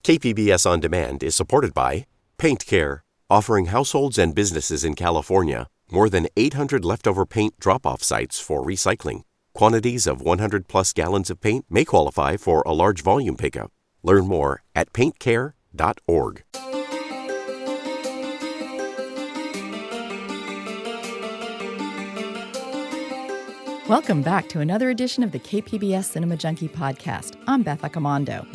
KPBS On Demand is supported by Paint Care, offering households and businesses in California more than 800 leftover paint drop-off sites for recycling. Quantities of 100-plus gallons of paint may qualify for a large volume pickup. Learn more at paintcare.org. Welcome back to another edition of the KPBS Cinema Junkie podcast. I'm Beth Accomando.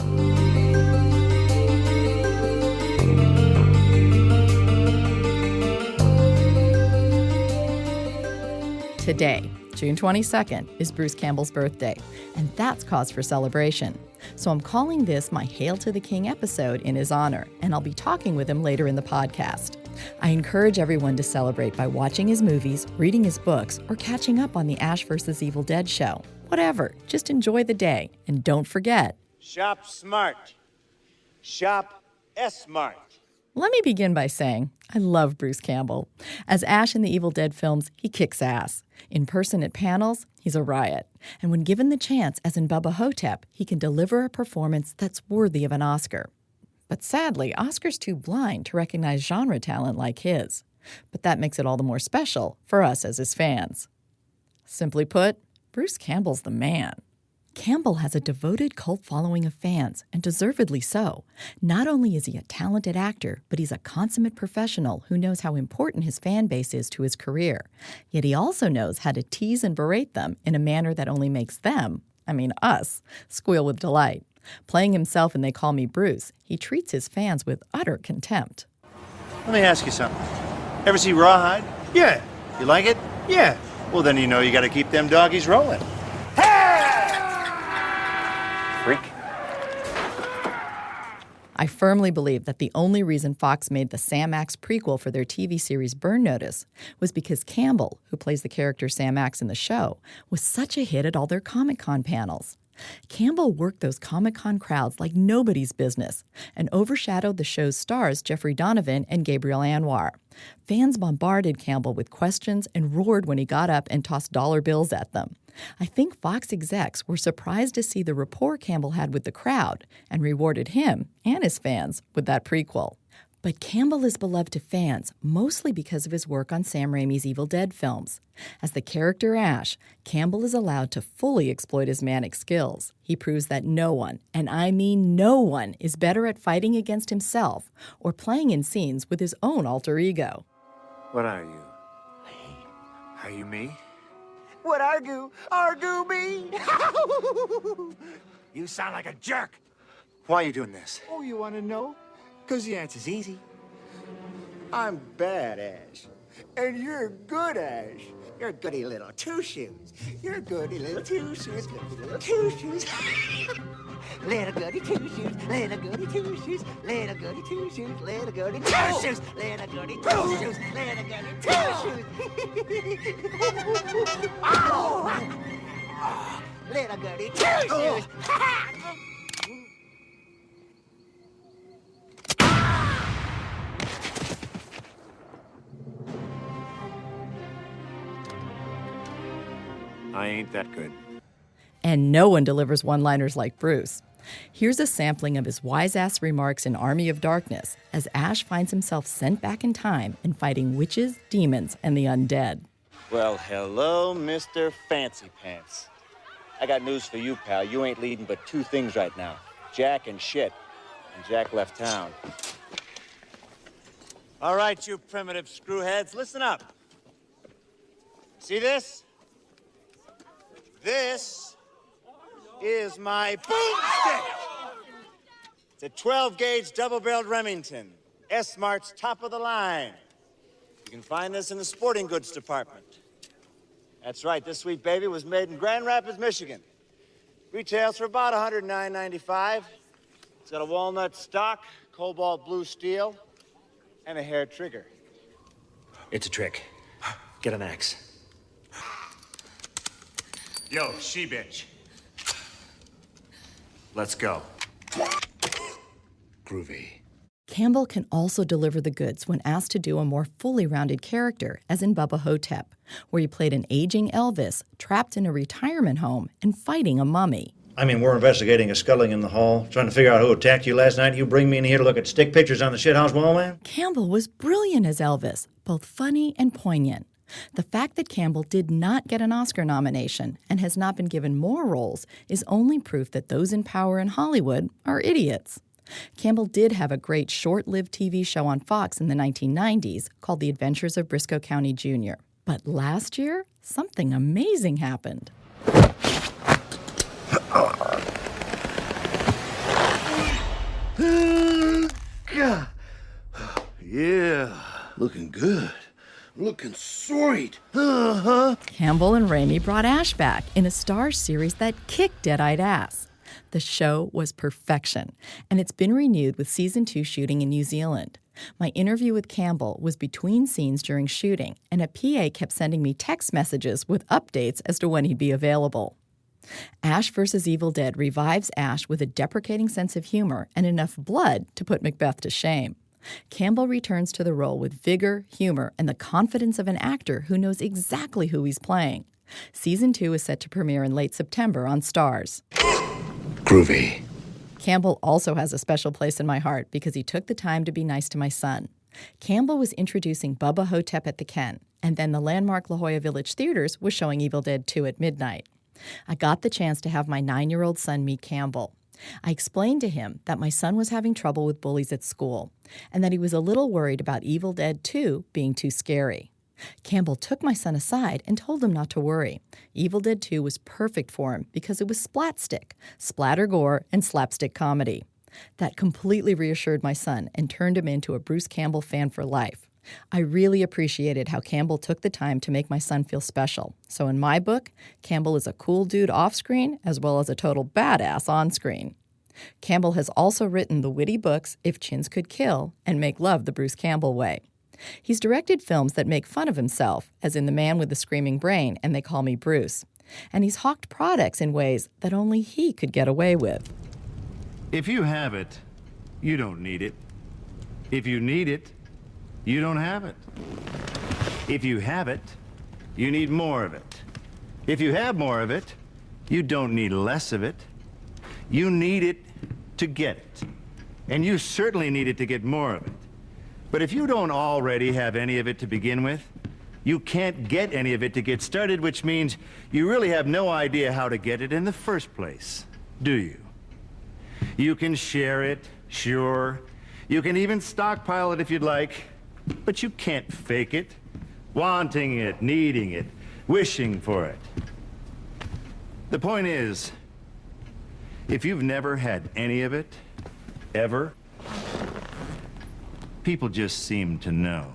Today, June 22nd, is Bruce Campbell's birthday, and that's cause for celebration. So I'm calling this my Hail to the King episode in his honor, and I'll be talking with him later in the podcast. I encourage everyone to celebrate by watching his movies, reading his books, or catching up on the Ash vs. Evil Dead show. Whatever, just enjoy the day, and don't forget, shop smart. Shop S-Mart. Let me begin by saying I love Bruce Campbell. As Ash in the Evil Dead films, he kicks ass. In person at panels, he's a riot. And when given the chance, as in Bubba Hotep, he can deliver a performance that's worthy of an Oscar. But sadly, Oscar's too blind to recognize genre talent like his. But that makes it all the more special for us as his fans. Simply put, Bruce Campbell's the man. Campbell has a devoted cult following of fans, and deservedly so. Not only is he a talented actor, but he's a consummate professional who knows how important his fan base is to his career. Yet he also knows how to tease and berate them in a manner that only makes them, us, squeal with delight. Playing himself in They Call Me Bruce, he treats his fans with utter contempt. Let me ask you something. Ever see Rawhide? Yeah. You like it? Yeah. Well, then you know you got to keep them doggies rolling. Freak. I firmly believe that the only reason Fox made the Sam Axe prequel for their TV series Burn Notice was because Campbell, who plays the character Sam Axe in the show, was such a hit at all their Comic-Con panels. Campbell worked those Comic-Con crowds like nobody's business and overshadowed the show's stars Jeffrey Donovan and Gabriel Anwar. Fans bombarded Campbell with questions and roared when he got up and tossed dollar bills at them. I think Fox execs were surprised to see the rapport Campbell had with the crowd and rewarded him and his fans with that prequel. But Campbell is beloved to fans mostly because of his work on Sam Raimi's Evil Dead films. As the character Ash, Campbell is allowed to fully exploit his manic skills. He proves that no one, and I mean no one, is better at fighting against himself or playing in scenes with his own alter ego. What are you? Are you me? What argue? Argue me? You sound like a jerk. Why are you doing this? Oh, you want to know? Because the answer's easy. I'm bad, Ash. And you're good, Ash. You're goody little two-shoes. You're goody little two-shoes, goody little two-shoes. Little goody two-shoes, little goody two-shoes, little goody two-shoes, little goody two-shoes, little goody two-shoes, little goody two-shoes. Little goody two-shoes. I ain't that good. And no one delivers one-liners like Bruce. Here's a sampling of his wise-ass remarks in Army of Darkness as Ash finds himself sent back in time and fighting witches, demons, and the undead. Well, hello, Mr. Fancy Pants. I got news for you, pal. You ain't leading but two things right now. Jack and shit. And Jack left town. All right, you primitive screwheads, listen up. See this? This is my boomstick. It's a 12-gauge double-barreled Remington. S-Mart's top of the line. You can find this in the sporting goods department. That's right, this sweet baby was made in Grand Rapids, Michigan. Retails for about $109.95. It's got a walnut stock, cobalt blue steel, and a hair trigger. It's a trick. Get an axe. Yo, she-bitch. Let's go. Groovy. Campbell can also deliver the goods when asked to do a more fully rounded character, as in Bubba Hotep, where he played an aging Elvis trapped in a retirement home and fighting a mummy. I mean, we're investigating a scuttling in the hall, trying to figure out who attacked you last night. You bring me in here to look at stick pictures on the shithouse wall, man? Campbell was brilliant as Elvis, both funny and poignant. The fact that Campbell did not get an Oscar nomination and has not been given more roles is only proof that those in power in Hollywood are idiots. Campbell did have a great short-lived TV show on Fox in the 1990s called The Adventures of Briscoe County Jr. But last year, something amazing happened. Yeah, looking good. Looking sweet. Campbell and Raimi brought Ash back in a Starz series that kicked Dead-Eyed ass. The show was perfection, and it's been renewed with Season 2 shooting in New Zealand. My interview with Campbell was between scenes during shooting, and a PA kept sending me text messages with updates as to when he'd be available. Ash vs. Evil Dead revives Ash with a deprecating sense of humor and enough blood to put Macbeth to shame. Campbell returns to the role with vigor, humor, and the confidence of an actor who knows exactly who he's playing. Season 2 is set to premiere in late September on Starz. Groovy. Campbell also has a special place in my heart because he took the time to be nice to my son. Campbell was introducing Bubba Hotep at the Ken, and then the landmark La Jolla Village Theaters was showing Evil Dead 2 at midnight. I got the chance to have my 9-year-old son meet Campbell. I explained to him that my son was having trouble with bullies at school and that he was a little worried about Evil Dead 2 being too scary. Campbell took my son aside and told him not to worry. Evil Dead 2 was perfect for him because it was splatstick, splatter gore, and slapstick comedy. That completely reassured my son and turned him into a Bruce Campbell fan for life. I really appreciated how Campbell took the time to make my son feel special. So in my book, Campbell is a cool dude off-screen as well as a total badass on-screen. Campbell has also written the witty books If Chins Could Kill and Make Love the Bruce Campbell Way. He's directed films that make fun of himself, as in The Man with the Screaming Brain and They Call Me Bruce. And he's hawked products in ways that only he could get away with. If you have it, you don't need it. If you need it, you don't have it. If you have it, you need more of it. If you have more of it, you don't need less of it. You need it to get it. And you certainly need it to get more of it. But if you don't already have any of it to begin with, you can't get any of it to get started, which means you really have no idea how to get it in the first place, do you? You can share it, sure. You can even stockpile it if you'd like. But you can't fake it, wanting it, needing it, wishing for it. The point is, if you've never had any of it, ever, people just seem to know.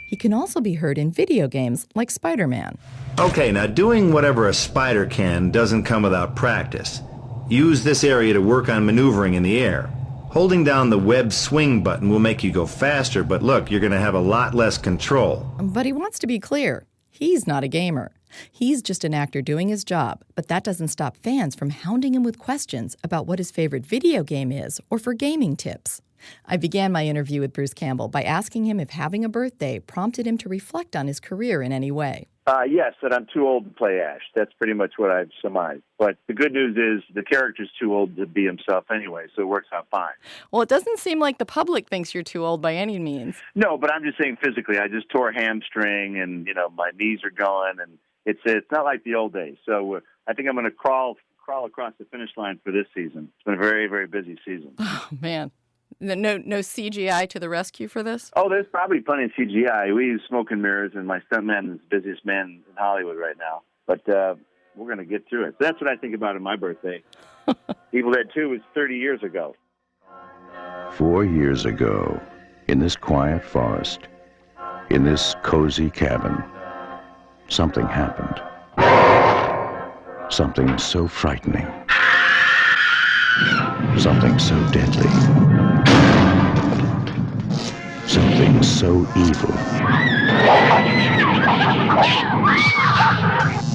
He can also be heard in video games like Spider-Man. Okay, now doing whatever a spider can doesn't come without practice. Use this area to work on maneuvering in the air. Holding down the web swing button will make you go faster, but look, you're going to have a lot less control. But he wants to be clear. He's not a gamer. He's just an actor doing his job, but that doesn't stop fans from hounding him with questions about what his favorite video game is or for gaming tips. I began my interview with Bruce Campbell by asking him if having a birthday prompted him to reflect on his career in any way. Yes, that I'm too old to play Ash. That's pretty much what I've surmised. But the good news is the character's too old to be himself anyway, so it works out fine. Well, it doesn't seem like the public thinks you're too old by any means. No, but I'm just saying physically. I just tore a hamstring, and my knees are going, and it's not like the old days. So I think I'm going to crawl across the finish line for this season. It's been a very, very busy season. Oh man. No CGI to the rescue for this? Oh, there's probably plenty of CGI. We use smoke and mirrors, and my stuntman is the busiest man in Hollywood right now. But we're going to get through it. So that's what I think about on my birthday. Evil Dead 2 was 30 years ago. 4 years ago, in this quiet forest, in this cozy cabin, something happened. Something so frightening. Something so deadly. Something so evil.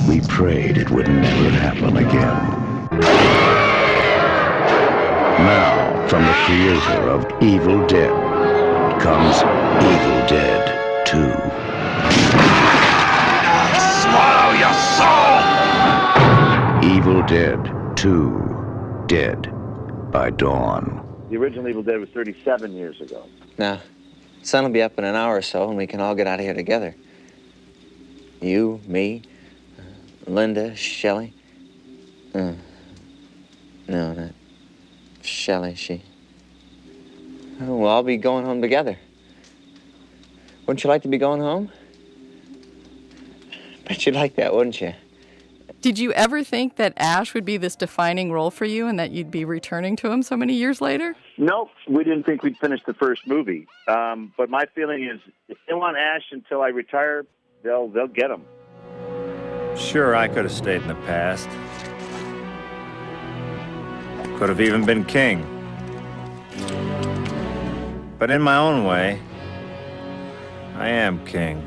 We prayed it would never happen again. Now, from the creator of Evil Dead, comes Evil Dead 2. Swallow your soul! Evil Dead 2. Dead by Dawn. The original Evil Dead was 37 years ago. Now, sun will be up in an hour or so, and we can all get out of here together. You, me, Linda, Shelley. No, not Shelley. We'll all be going home together. Wouldn't you like to be going home? Bet you'd like that, wouldn't you? Did you ever think that Ash would be this defining role for you and that you'd be returning to him so many years later? Nope, we didn't think we'd finish the first movie. But my feeling is, if they want Ash until I retire, they'll get him. Sure, I could have stayed in the past. Could have even been king. But in my own way, I am king.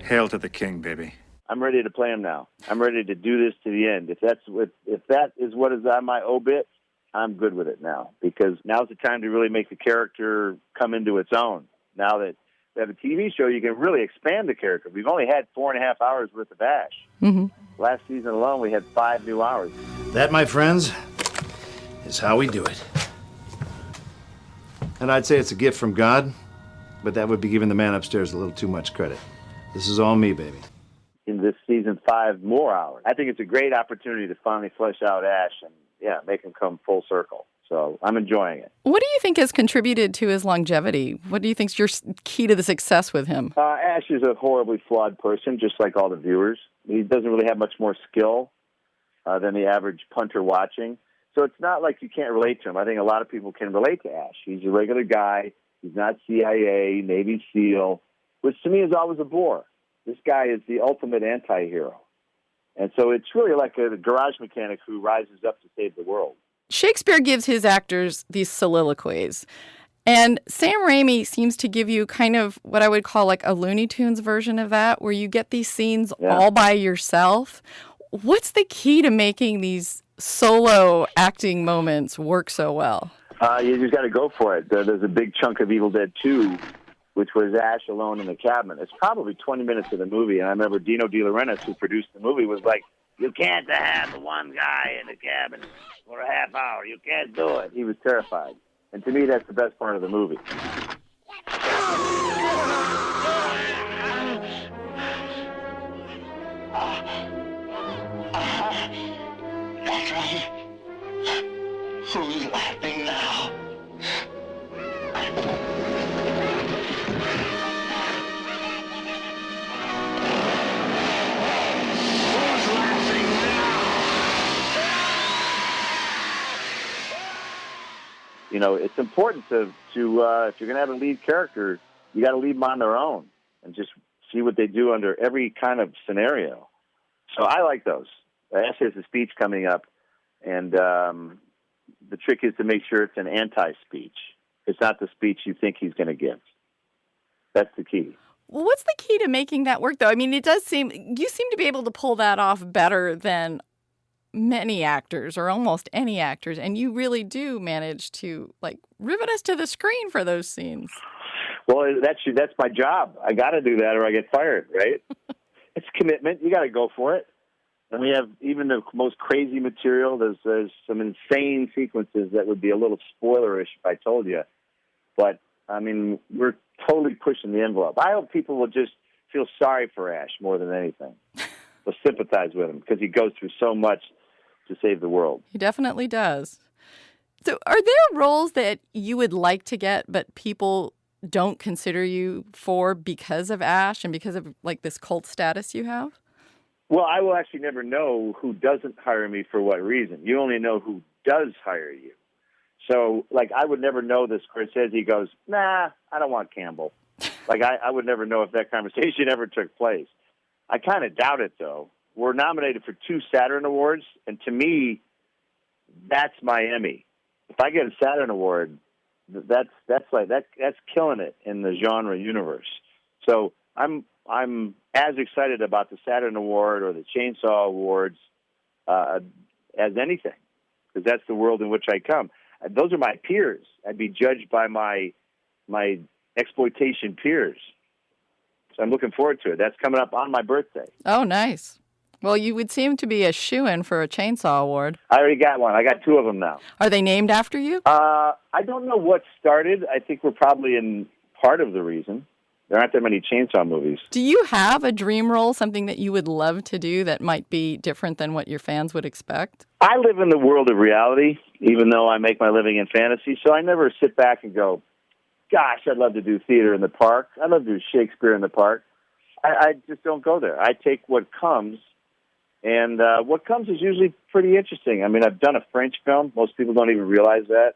Hail to the king, baby. I'm ready to play him now. I'm ready to do this to the end. If that is what is on my obit, I'm good with it now, because now's the time to really make the character come into its own. Now that we have a TV show, you can really expand the character. We've only had 4.5 hours worth of Ash. Mm-hmm. Last season alone, we had 5 new hours. That, my friends, is how we do it. And I'd say it's a gift from God, but that would be giving the man upstairs a little too much credit. This is all me, baby. In this season, 5 more hours. I think it's a great opportunity to finally flesh out Ash and, make him come full circle. So I'm enjoying it. What do you think has contributed to his longevity? What do you think's your key to the success with him? Ash is a horribly flawed person, just like all the viewers. He doesn't really have much more skill than the average punter watching. So it's not like you can't relate to him. I think a lot of people can relate to Ash. He's a regular guy. He's not CIA, Navy SEAL, which to me is always a bore. This guy is the ultimate anti-hero. And so it's really like a garage mechanic who rises up to save the world. Shakespeare gives his actors these soliloquies. And Sam Raimi seems to give you kind of what I would call like a Looney Tunes version of that, where you get these scenes all by yourself. What's the key to making these solo acting moments work so well? You just got to go for it. There's a big chunk of Evil Dead 2, which was Ash alone in the cabin. It's probably 20 minutes of the movie, and I remember Dino De Laurentiis, who produced the movie, was like, "You can't have one guy in the cabin for a half hour. You can't do it." He was terrified. And to me, that's the best part of the movie. That's right. Who's laughing now? You know, it's important to if you're going to have a lead character, you got to leave them on their own and just see what they do under every kind of scenario. So I like those. Ash has a speech coming up, and the trick is to make sure it's an anti-speech. It's not the speech you think he's going to give. That's the key. Well, what's the key to making that work, though? I mean, you seem to be able to pull that off better than many actors or almost any actors, and you really do manage to like rivet us to the screen for those scenes. Well, that's my job. I got to do that or I get fired, right? It's commitment. You got to go for it. And we have even the most crazy material. There's some insane sequences that would be a little spoilerish if I told you. But, I mean, we're totally pushing the envelope. I hope people will just feel sorry for Ash more than anything. They'll sympathize with him because he goes through so much to save the world. He definitely does. So are there roles that you would like to get but people don't consider you for because of Ash and because of like this cult status you have? Well, I will actually never know who doesn't hire me for what reason. You only know who does hire you. So, like, I would never know this. Scorsese goes, "Nah, I don't want Campbell." Like, I would never know if that conversation ever took place. I kind of doubt it, though. We're nominated for 2 Saturn Awards, and to me, that's my Emmy. If I get a Saturn Award, that's killing it in the genre universe. So I'm as excited about the Saturn Award or the Chainsaw Awards as anything, because that's the world in which I come. Those are my peers. I'd be judged by my exploitation peers. So I'm looking forward to it. That's coming up on my birthday. Oh, nice. Well, you would seem to be a shoo-in for a Chainsaw Award. I already got one. I got 2 of them now. Are they named after you? I don't know what started. I think we're probably in part of the reason. There aren't that many Chainsaw movies. Do you have a dream role, something that you would love to do that might be different than what your fans would expect? I live in the world of reality, even though I make my living in fantasy, so I never sit back and go, gosh, I'd love to do theater in the park. I'd love to do Shakespeare in the park. I just don't go there. I take what comes, and what comes is usually pretty interesting. I mean, I've done a French film. Most people don't even realize that.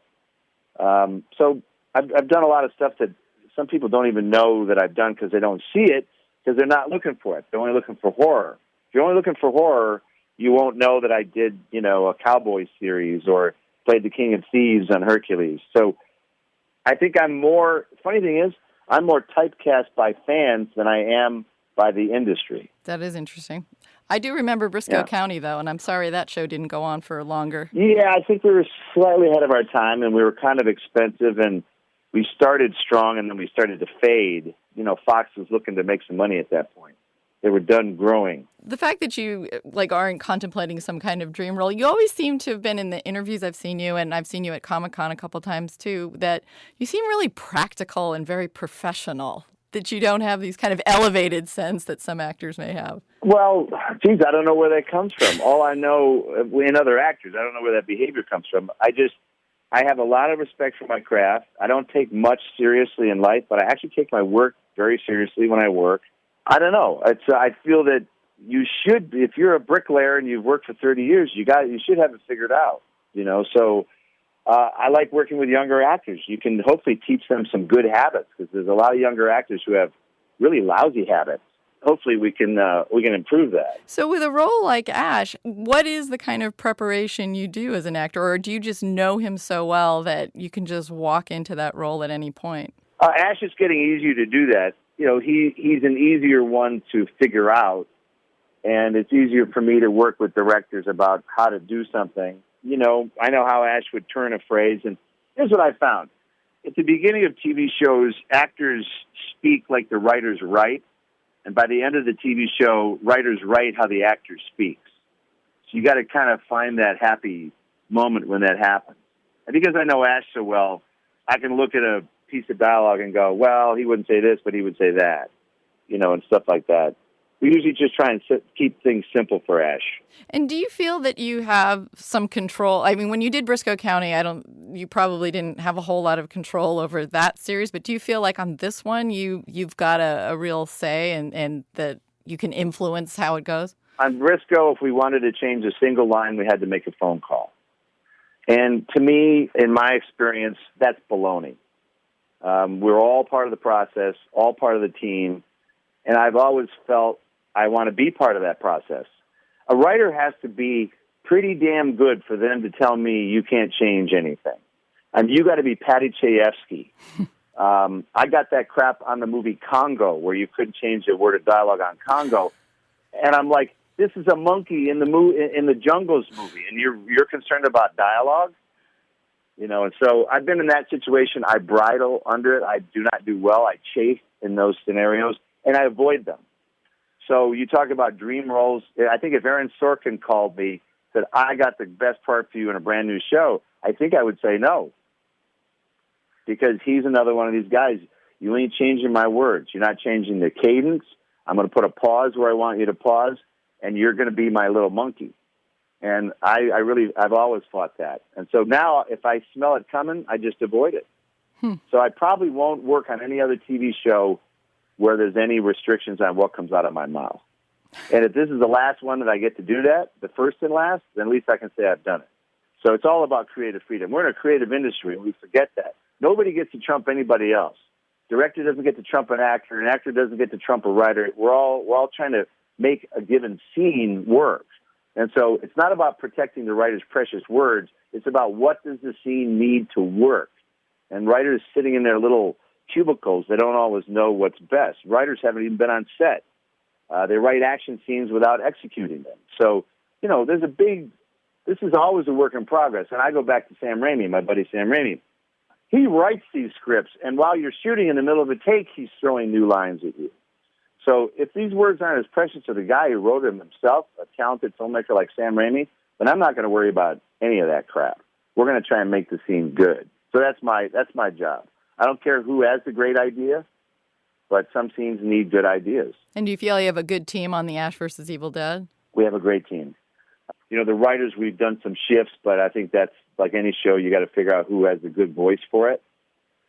So I've done a lot of stuff that some people don't even know that I've done because they don't see it, because they're not looking for it. They're only looking for horror. If you're only looking for horror, you won't know that I did, a cowboy series or played the King of Thieves on Hercules. So I think funny thing is, I'm more typecast by fans than I am by the industry. That is interesting. I do remember Briscoe County, though, and I'm sorry that show didn't go on for longer. Yeah, I think we were slightly ahead of our time, and we were kind of expensive, and we started strong, and then we started to fade. Fox was looking to make some money at that point. They were done growing. The fact that you aren't contemplating some kind of dream role, you always seem to have been in the interviews I've seen you, and I've seen you at Comic-Con a couple times too, that you seem really practical and very professional, that you don't have these kind of elevated sense that some actors may have. Well, geez, I don't know where that comes from. All I know in other actors, I don't know where that behavior comes from. I have a lot of respect for my craft. I don't take much seriously in life, but I actually take my work very seriously when I work. I don't know. I feel that you should, if you're a bricklayer and you've worked for 30 years, you should have it figured out. So I like working with younger actors. You can hopefully teach them some good habits, because there's a lot of younger actors who have really lousy habits. Hopefully we can improve that. So with a role like Ash, what is the kind of preparation you do as an actor, or do you just know him so well that you can just walk into that role at any point? Ash is getting easier to do that. He's an easier one to figure out, and it's easier for me to work with directors about how to do something. I know how Ash would turn a phrase, and here's what I found. At the beginning of TV shows, actors speak like the writers write, and by the end of the TV show, writers write how the actor speaks. So you got to kind of find that happy moment when that happens. And because I know Ash so well, I can look at a piece of dialogue and go, well, he wouldn't say this, but he would say that, and stuff like that. We usually just try and keep things simple for Ash. And do you feel that you have some control? I mean, when you did Briscoe County, you probably didn't have a whole lot of control over that series, but do you feel like on this one you've got a real say and that you can influence how it goes? On Briscoe, if we wanted to change a single line, we had to make a phone call. And to me, in my experience, that's baloney. We're all part of the process, all part of the team, and I've always felt I want to be part of that process. A writer has to be pretty damn good for them to tell me you can't change anything. You got to be Patty Chayefsky. I got that crap on the movie Congo, where you couldn't change a word of dialogue on Congo, and I'm like, this is a monkey in the Jungles movie, and you're concerned about dialogue. And so I've been in that situation. I bridle under it. I do not do well. I chafe in those scenarios, and I avoid them. So you talk about dream roles. I think if Aaron Sorkin called me, said, I got the best part for you in a brand new show, I think I would say no. Because he's another one of these guys. You ain't changing my words. You're not changing the cadence. I'm going to put a pause where I want you to pause, and you're going to be my little monkey. And I've always fought that. And so now if I smell it coming, I just avoid it. So I probably won't work on any other TV show where there's any restrictions on what comes out of my mouth. And if this is the last one that I get to do that, the first and last, then at least I can say I've done it. So it's all about creative freedom. We're in a creative industry, and we forget that. Nobody gets to trump anybody else. Director doesn't get to trump an actor doesn't get to trump a writer. We're all trying to make a given scene work. And so it's not about protecting the writer's precious words. It's about what does the scene need to work. And writers sitting in their little cubicles, they don't always know what's best. Writers haven't even been on set. They write action scenes without executing them. So, this is always a work in progress. And I go back to Sam Raimi, my buddy Sam Raimi. he writes these scripts, and while you're shooting in the middle of a take, he's throwing new lines at you. So if these words aren't as precious to the guy who wrote them himself, a talented filmmaker like Sam Raimi, then I'm not going to worry about any of that crap. We're going to try and make the scene good. So that's my job. I don't care who has the great idea, but some scenes need good ideas. And do you feel you have a good team on the Ash vs. Evil Dead? We have a great team. The writers, we've done some shifts, but I think that's like any show, you got to figure out who has a good voice for it.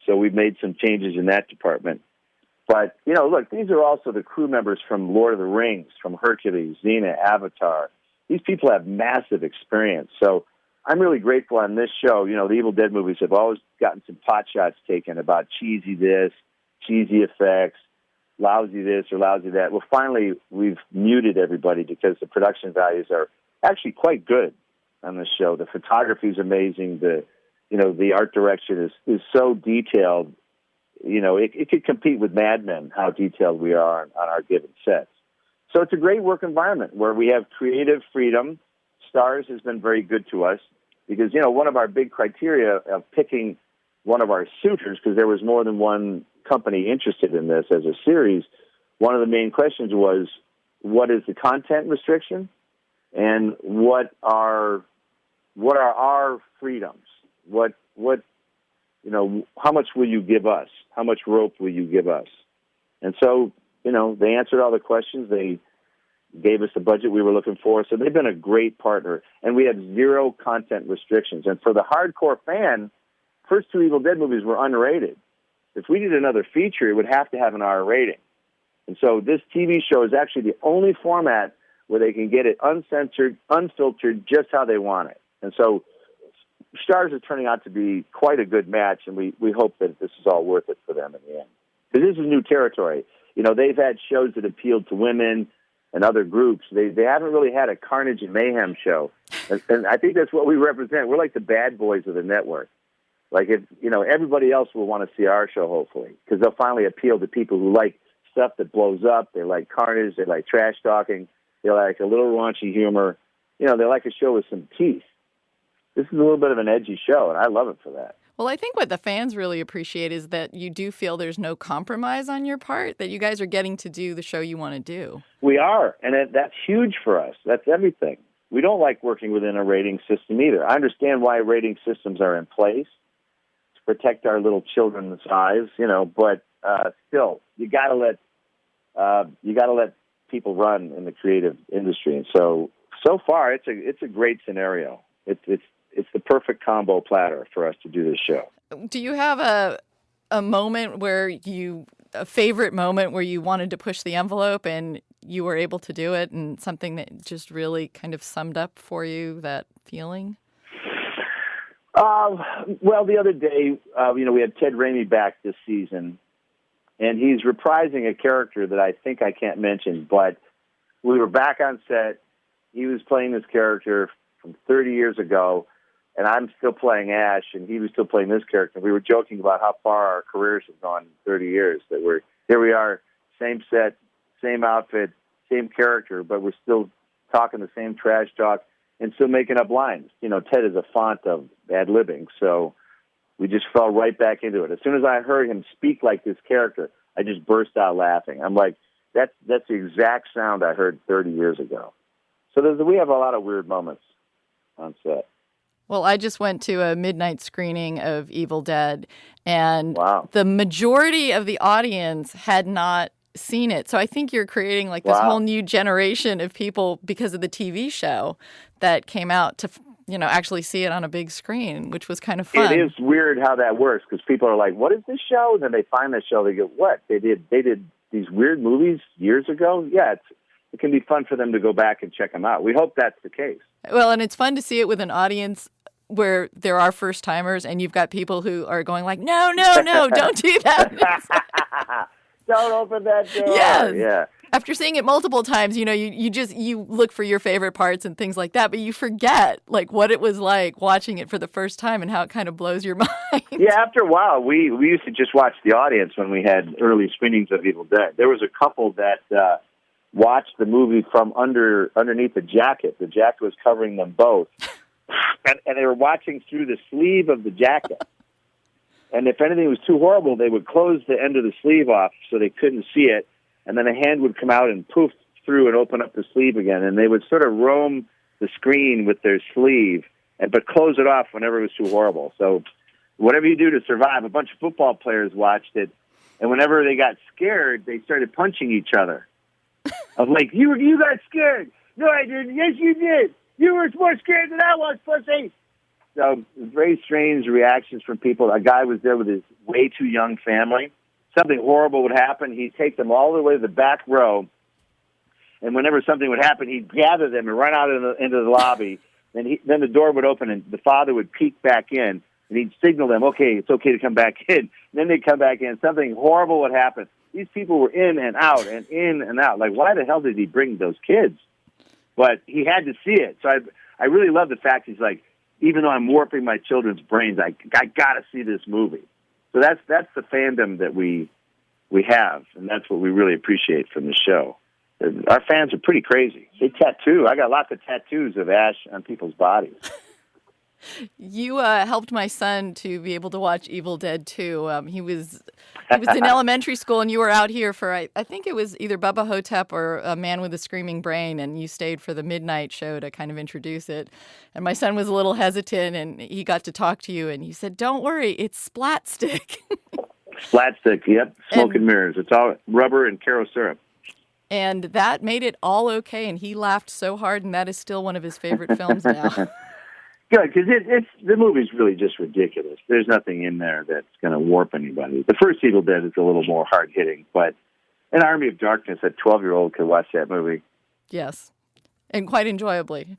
So we've made some changes in that department. But, look, these are also the crew members from Lord of the Rings, from Hercules, Xena, Avatar. These people have massive experience. So I'm really grateful on this show. The Evil Dead movies have always gotten some pot shots taken about cheesy this, cheesy effects, lousy this or lousy that. Well, finally, we've muted everybody because the production values are actually quite good on this show. The photography is amazing. The art direction is so detailed. It could compete with Mad Men, how detailed we are on our given sets. So it's a great work environment where we have creative freedom. Starz has been very good to us because, one of our big criteria of picking one of our suitors, because there was more than one company interested in this as a series, one of the main questions was, what is the content restriction? And what are our freedoms? How much will you give us? How much rope will you give us? And so, they answered all the questions. They gave us the budget we were looking for. So they've been a great partner. And we have zero content restrictions. And for the hardcore fan, first two Evil Dead movies were unrated. If we did another feature, it would have to have an R rating. And so this TV show is actually the only format where they can get it uncensored, unfiltered, just how they want it. And so Starz is turning out to be quite a good match, and we hope that this is all worth it for them in the end. Because this is new territory. They've had shows that appealed to women and other groups. They haven't really had a carnage and mayhem show. And I think that's what we represent. We're like the bad boys of the network. Like, if everybody else will want to see our show, hopefully, because they'll finally appeal to people who like stuff that blows up. They like carnage. They like trash talking. They like a little raunchy humor. They like a show with some teeth. This is a little bit of an edgy show, and I love it for that. Well, I think what the fans really appreciate is that you do feel there's no compromise on your part, that you guys are getting to do the show you want to do. We are, and that's huge for us. That's everything. We don't like working within a rating system either. I understand why rating systems are in place to protect our little children's eyes, but still, you got to let people run in the creative industry. And so far, it's a great scenario. It's the perfect combo platter for us to do this show. Do you have a moment a favorite moment where you wanted to push the envelope and you were able to do it, and something that just really kind of summed up for you that feeling? Well, the other day, we had Ted Raimi back this season, and he's reprising a character that I think I can't mention, but we were back on set. He was playing this character from 30 years ago, and I'm still playing Ash, and he was still playing this character. We were joking about how far our careers have gone in 30 years, that here we are, same set, same outfit, same character, but we're still talking the same trash talk and still making up lines. Ted is a font of ad-libbing, so we just fell right back into it. As soon as I heard him speak like this character, I just burst out laughing. I'm like, that's the exact sound I heard 30 years ago. So we have a lot of weird moments on set. Well, I just went to a midnight screening of Evil Dead, and wow. The majority of the audience had not seen it. So I think you're creating like this whole new generation of people because of the TV show that came out to, actually see it on a big screen, which was kind of fun. It is weird how that works because people are like, what is this show? And then they find the show. They go, what? They did these weird movies years ago? Yeah, it can be fun for them to go back and check them out. We hope that's the case. Well, and it's fun to see it with an audience where there are first-timers and you've got people who are going like, no, don't do that. Don't open that door. Yes. Yeah. After seeing it multiple times, you look for your favorite parts and things like that, but you forget like what it was like watching it for the first time and how it kind of blows your mind. Yeah, after a while, we used to just watch the audience when we had early screenings of Evil Dead. There was a couple that watched the movie from underneath the jacket. The jacket was covering them both. And they were watching through the sleeve of the jacket. And if anything was too horrible, they would close the end of the sleeve off so they couldn't see it, and then a hand would come out and poof through and open up the sleeve again, and they would sort of roam the screen with their sleeve, but close it off whenever it was too horrible. So whatever you do to survive, a bunch of football players watched it, and whenever they got scared, they started punching each other. I was like, you got scared. No, I didn't. Yes, you did. You were more scared than I was, pussy. So very strange reactions from people. A guy was there with his way too young family. Something horrible would happen. He'd take them all the way to the back row, and whenever something would happen, he'd gather them and run out into the lobby. Then the door would open, and the father would peek back in, and he'd signal them, okay, it's okay to come back in. And then they'd come back in. Something horrible would happen. These people were in and out and in and out. Like, why the hell did he bring those kids? But he had to see it. So I really love the fact he's like, even though I'm warping my children's brains, I got to see this movie. So that's the fandom that we have, and that's what we really appreciate from the show. Our fans are pretty crazy. They tattoo. I got lots of tattoos of Ash on people's bodies. You helped my son to be able to watch Evil Dead 2. He was in elementary school, and you were out here for, I think it was either Bubba Hotep or A Man with a Screaming Brain, and you stayed for the midnight show to kind of introduce it. And my son was a little hesitant, and he got to talk to you, and you said, don't worry, it's Splat Stick. Splat Stick, yep. Smoke and mirrors. It's all rubber and Caro syrup. And that made it all okay, and he laughed so hard, and that is still one of his favorite films now. Good, because the movie's really just ridiculous. There's nothing in there that's going to warp anybody. The first Evil Dead is a little more hard-hitting, but an Army of Darkness, a 12-year-old could watch that movie. Yes, and quite enjoyably.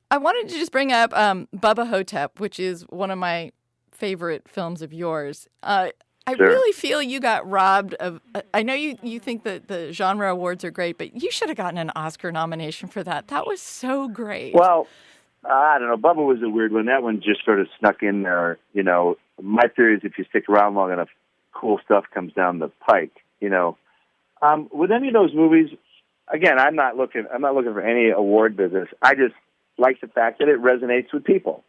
I wanted to just bring up Bubba Hotep, which is one of my favorite films of yours. I really feel you got robbed of... I know you think that the genre awards are great, but you should have gotten an Oscar nomination for that. That was so great. Well, I don't know. Bubba was a weird one. That one just sort of snuck in there. You know, my theory is if you stick around long enough, cool stuff comes down the pike. You know, with any of those movies, again, I'm not looking for any award business. I just like the fact that it resonates with people.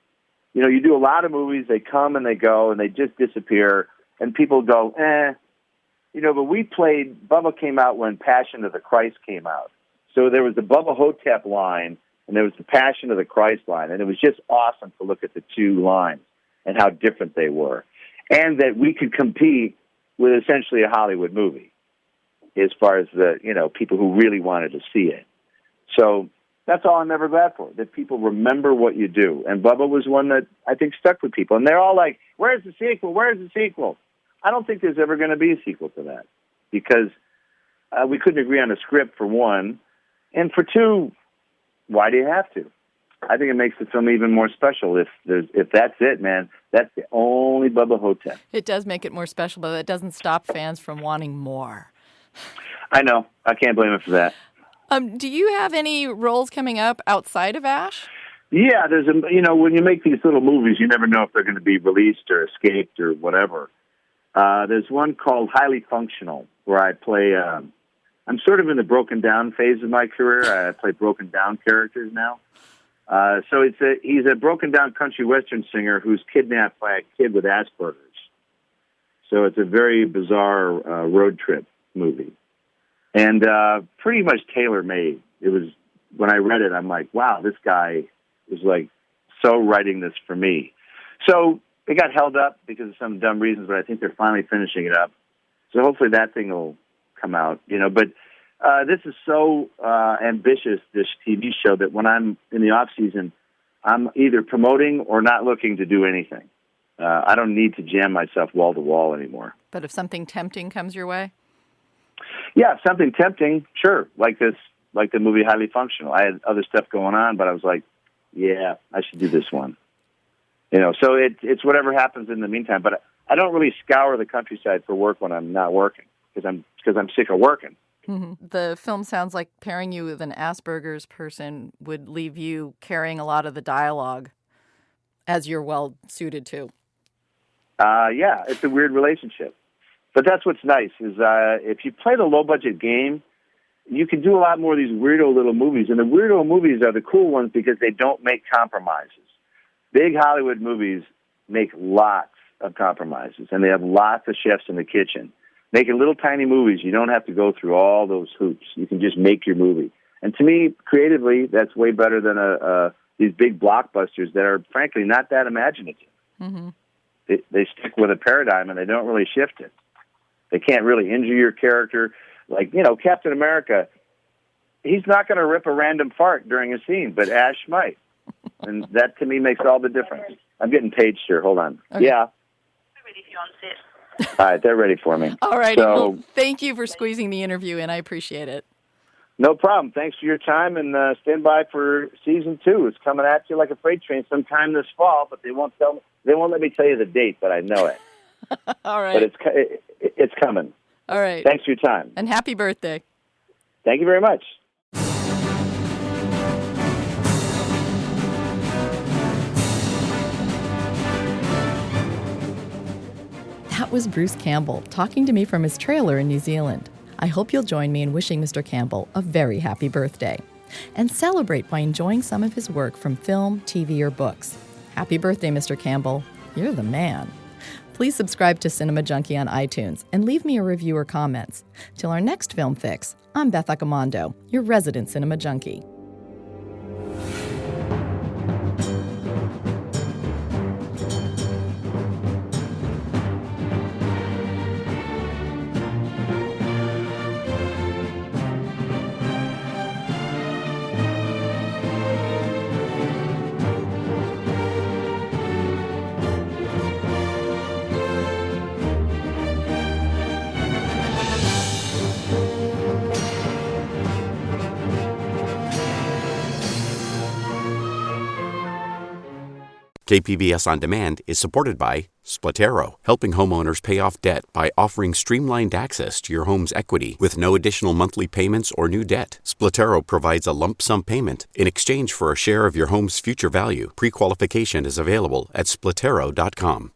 You know, you do a lot of movies, they come and they go, and they just disappear. And people go, You know, but Bubba came out when Passion of the Christ came out. So there was the Bubba Hotep line, and there was the Passion of the Christ line. And it was just awesome to look at the two lines and how different they were. And that we could compete with essentially a Hollywood movie as far as the, people who really wanted to see it. So that's all I'm ever glad for, that people remember what you do. And Bubba was one that I think stuck with people. And they're all like, where's the sequel? Where's the sequel? I don't think there's ever going to be a sequel to that because we couldn't agree on a script, for one. And for two, why do you have to? I think it makes the film even more special if that's it, man. That's the only Bubba Hotep. It does make it more special, but that doesn't stop fans from wanting more. I know. I can't blame it for that. Do you have any roles coming up outside of Ash? Yeah, there's when you make these little movies, you never know if they're going to be released or escaped or whatever. There's one called Highly Functional where I play. I'm sort of in the broken down phase of my career. I play broken down characters now. So he's a broken down country western singer who's kidnapped by a kid with Asperger's. So it's a very bizarre road trip movie, and pretty much tailor made. It was, when I read it, I'm like, wow, this guy is like so writing this for me. So it got held up because of some dumb reasons, but I think they're finally finishing it up. So hopefully that thing will come out, But this is so ambitious, this TV show, that when I'm in the off season, I'm either promoting or not looking to do anything. I don't need to jam myself wall to wall anymore. But if something tempting comes your way? Yeah, something tempting, sure. Like the movie Highly Functional. I had other stuff going on, but I was like, yeah, I should do this one. So it's whatever happens in the meantime. But I don't really scour the countryside for work when I'm not working because I'm sick of working. Mm-hmm. The film sounds like pairing you with an Asperger's person would leave you carrying a lot of the dialogue, as you're well suited to. Yeah, it's a weird relationship. But that's what's nice is if you play the low-budget game, you can do a lot more of these weirdo little movies. And the weirdo movies are the cool ones because they don't make compromises. Big Hollywood movies make lots of compromises, and they have lots of chefs in the kitchen making little tiny movies. You don't have to go through all those hoops. You can just make your movie. And to me, creatively, that's way better than these big blockbusters that are, frankly, not that imaginative. Mm-hmm. They stick with a paradigm, and they don't really shift it. They can't really injure your character. Like, Captain America, he's not going to rip a random fart during a scene, but Ash might. And that, to me, makes all the difference. I'm getting paged here. Hold on. Okay. Yeah. All right, they're ready for me. All right. So, Well, thank you for squeezing the interview in. I appreciate it. no problem. Thanks for your time, and stand by for season 2. It's coming at you like a freight train sometime this fall, but they won't let me tell you the date, but I know it. All right. But it's coming. All right. Thanks for your time. And happy birthday. Thank you very much. That was Bruce Campbell talking to me from his trailer in New Zealand. I hope you'll join me in wishing Mr. Campbell a very happy birthday and celebrate by enjoying some of his work from film, TV, or books. Happy birthday, Mr. Campbell. You're the man. Please subscribe to Cinema Junkie on iTunes and leave me a review or comments. Till our next Film Fix, I'm Beth Accomando, your resident Cinema Junkie. KPBS On Demand is supported by Splatero, helping homeowners pay off debt by offering streamlined access to your home's equity with no additional monthly payments or new debt. Splatero provides a lump sum payment in exchange for a share of your home's future value. Pre-qualification is available at Splatero.com.